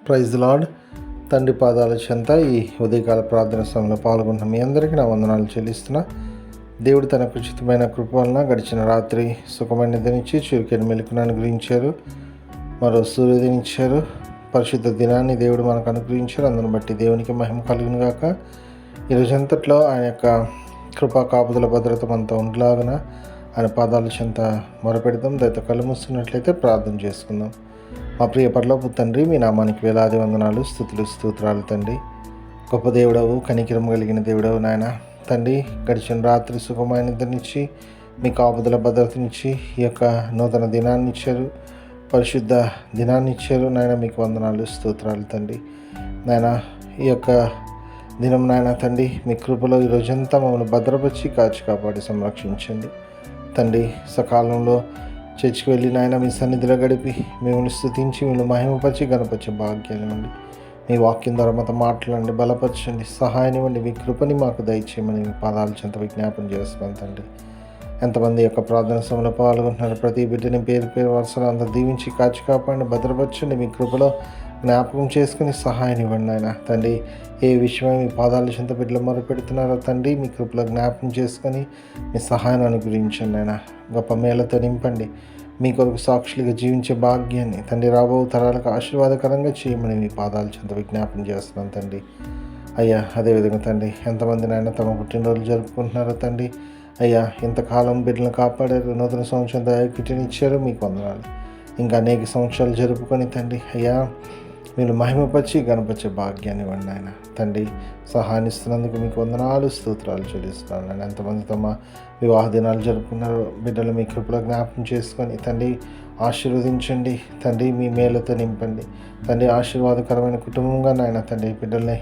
Praise the lord. తండ్రి పాదాల చెంత ఈ ఉదయకాల ప్రార్థన సమయంలో పాల్గొన్న మీ అందరికీ నా వందనాలు చెల్లిస్తున్నా. దేవుడు తన ఉచితమైన కృప వలన గడిచిన రాత్రి సుఖమైన నిద్రనిచ్చి చురుకైన మెలకును అనుగ్రహించారు. మరో సూర్యోదయనిచ్చారు. పరిశుద్ధ దినాన్ని దేవుడు మనకు అనుగ్రహించారు. అందును బట్టి దేవునికి మహిమ కలుగును గాక. ఈ రోజంతట్లో ఆయన యొక్క కృపా కాపుదల భద్రత మనతో ఉండలాగున ఆయన పాదాల చెంత మొరపెడదాం. దయతో కళ్ళు మూసుకున్నట్లయితే ప్రార్థన చేసుకుందాం. మా ప్రియ పరలోకపు తండ్రి, మీ నామానికి వేలాది వందనాలు, స్తుతులు, స్తోత్రాలు తండ్రి. గొప్ప దేవుడవు, కనికరం కలిగిన దేవుడవు నాయన తండ్రి. గడిచిన రాత్రి సుఖమైన నిద్రనిచ్చి మీ కాపుదల భద్రతనిచ్చి ఈ యొక్క నూతన దినాన్ని ఇచ్చారు, పరిశుద్ధ దినాన్ని ఇచ్చారు నాయన. మీకు వందనాలు, స్తోత్రాలు తండ్రి. నాయన ఈ యొక్క దినం నాయన తండ్రి, మీ కృపలో ఈ రోజంతా మమ్మల్ని భద్రపరిచి కాచి కాపాడి సంరక్షించండి తండ్రి. సకాలంలో చర్చికి వెళ్ళి నాయన మీ సన్నిధిలో గడిపి మిమ్మల్ని స్తుతించి మిమ్మల్ని మహిమపరిచి గణపరిచే భాగ్యాన్ని ఇవ్వండి. మీ వాక్యం ద్వారా మాతో మాట్లాడండి, బలపరచండి, సహాయం ఇవ్వండి. మీ కృపని మాకు దయచేయమని మీ పాదాల చెంత విజ్ఞాపన చేస్తున్నాం తండ్రి. ఎంతమంది యొక్క ప్రార్థన సమయంలో పాల్గొంటున్నారు ప్రతి బిడ్డని పేరు పేరు వరుసలో అంత దీవించి కాచి కాపాడండి, భద్రపరచండి. మీ కృపలో జ్ఞాపకం చేసుకుని సహాయం ఇవ్వండి ఆయన తండ్రి. ఏ విషయమై మీ పాదాల చెంత బిడ్డలు మొరపెడుతున్నారో తండ్రి, మీ కృపలో జ్ఞాపకం చేసుకొని మీ సహాయాన్ని అనుగ్రహించండి ఆయన. గొప్ప మేళతో నింపండి. మీ కొరకు సాక్షులుగా జీవించే భాగ్యాన్ని తండ్రి రాబో తరాలకు ఆశీర్వాదకరంగా చేయమని మీ పాదాల చెంత విజ్ఞాపన చేస్తున్నాను తండ్రి. అయ్యా అదేవిధంగా తండ్రి, ఎంతమంది నాయన తమ పుట్టినరోజు జరుపుకుంటున్నారో తండ్రి. అయ్యా ఇంతకాలం బిడ్డలను కాపాడారు, నూతన సంవత్సరం దయకిటిని ఇచ్చారు, మీకు వందనాలు. ఇంకా అనేక సంవత్సరాలు జరుపుకొని తండ్రి అయ్యా మీరు మహిమపరిచి గణపరిచే భాగ్యాన్ని ఇవ్వండి ఆయన తండ్రి. సహాయాన్ని ఇస్తున్నందుకు మీకు వందనాలు, స్తోత్రాలు చెల్లిస్తున్నాను నేను. ఎంతమంది తమ వివాహ దినాలు జరుపుకున్నారో బిడ్డలు మీ కృపలో జ్ఞాపకం చేసుకొని తండ్రి ఆశీర్వదించండి తండ్రి. మీ మేలుతో నింపండి తండ్రి. ఆశీర్వాదకరమైన కుటుంబంగా నాయన తండ్రి బిడ్డల్ని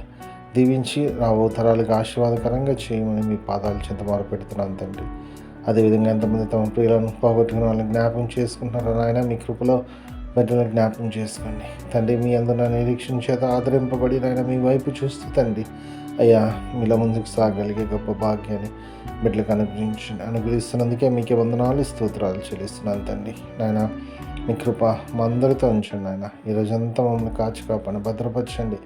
దీవించి రాబో తరాలకు ఆశీర్వాదకరంగా చేయమని మీ పాదాల చెంత మొరపెడుతున్నాను తండ్రి. అదేవిధంగా ఎంతమంది తమ ప్రియులను పోగొట్టుకున్న వాళ్ళని జ్ఞాపకం చేసుకుంటున్నారో నాయన మీ కృపలో బిడ్డలను జ్ఞాపకం చేసుకోండి తండ్రి. మీ అందరూ నిరీక్షణ చేత ఆదరింపబడి నాయన మీ వైపు చూస్తూ తండ్రి అయ్యా మీలో ముందుకు సాగలిగే గొప్ప భాగ్యాన్ని బిడ్డలకు అనుగ్రహిస్తున్నందుకే మీకే వందనాలు, స్తోత్రాలు చెల్లిస్తున్నాను తండ్రి. నాయన మీ కృప మా అందరితో ఉంచండి నాయన. ఈరోజంతా మమ్మల్ని కాచి కాపాడి భద్రపరచండి.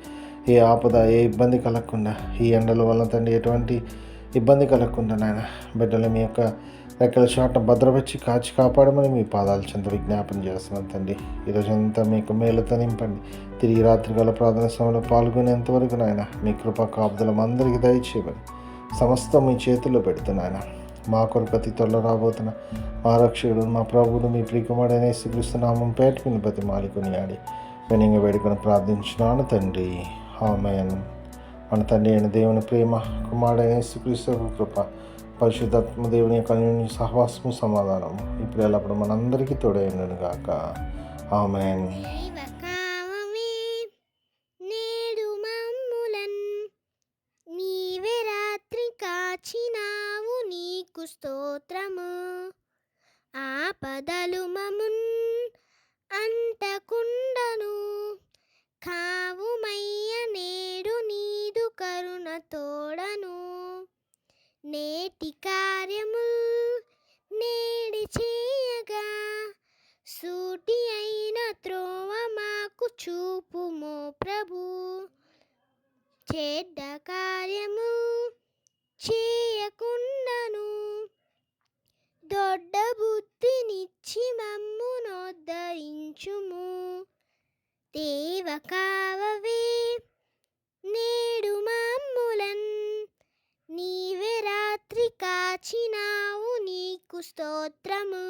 ఏ ఆపద ఏ ఇబ్బంది కలగకుండా, ఈ ఎండల వల్ల తండ్రి ఎటువంటి ఇబ్బంది కలగకుండా నాయన బిడ్డలు మీ యొక్క రెక్కల చాటున భద్రపరిచి కాచి కాపాడమని మీ పాదాల చెంత విజ్ఞాపన చేస్తున్నాను తండ్రి. ఈరోజంతా మీకు మేలుతో నింపండి. తిరిగి రాత్రికాల ప్రార్థన సమయంలో పాల్గొనేంతవరకు నాయన మీ కృప కాపుదల అందరికీ దయచేయమని సమస్తం మీ చేతుల్లో పెడుతున్నాయన. మా కొరకు అతి త్వరలో రాబోతున్న మా రక్షకుడు మా ప్రభువును మీ ప్రియకుమారుడైన యేసుక్రీస్తు నామం పేట మీ బతి మాలికొని ఆడి వినయంగా వేడుకొని ప్రార్థించున్నాను తండ్రి. ఆమేన్. మన తండ్రి అయిన దేవుని ప్రేమ, కుమారుడైన యేసుక్రీస్తు కృప, పరిశుద్ధాత్మ దేవుని యొక్క అన్యోన్య సహవాసము, సమాధానము ఇప్పుడు ఎల్లప్పుడు మనందరికీ తోడైనను గాక. ఆమేన్. స్తోత్రము. ఆపదలు మమున్ అంటకుండను కావుమయ్య నేడు నీదు కరుణ తోడను. నేటి కార్యముల్ నేడి చేయగా సూటి అయిన త్రోవ మాకు చూపుమో ప్రభు. చెడ్డ కార్యము చేయకుండాను దొడ్డ బుద్ధినిచ్చి మమ్మునోద్ధరించుము. దేవ కావవే నేడు మమ్ములన్ నీవే రాత్రి కాచినావు, నీకు స్తోత్రము.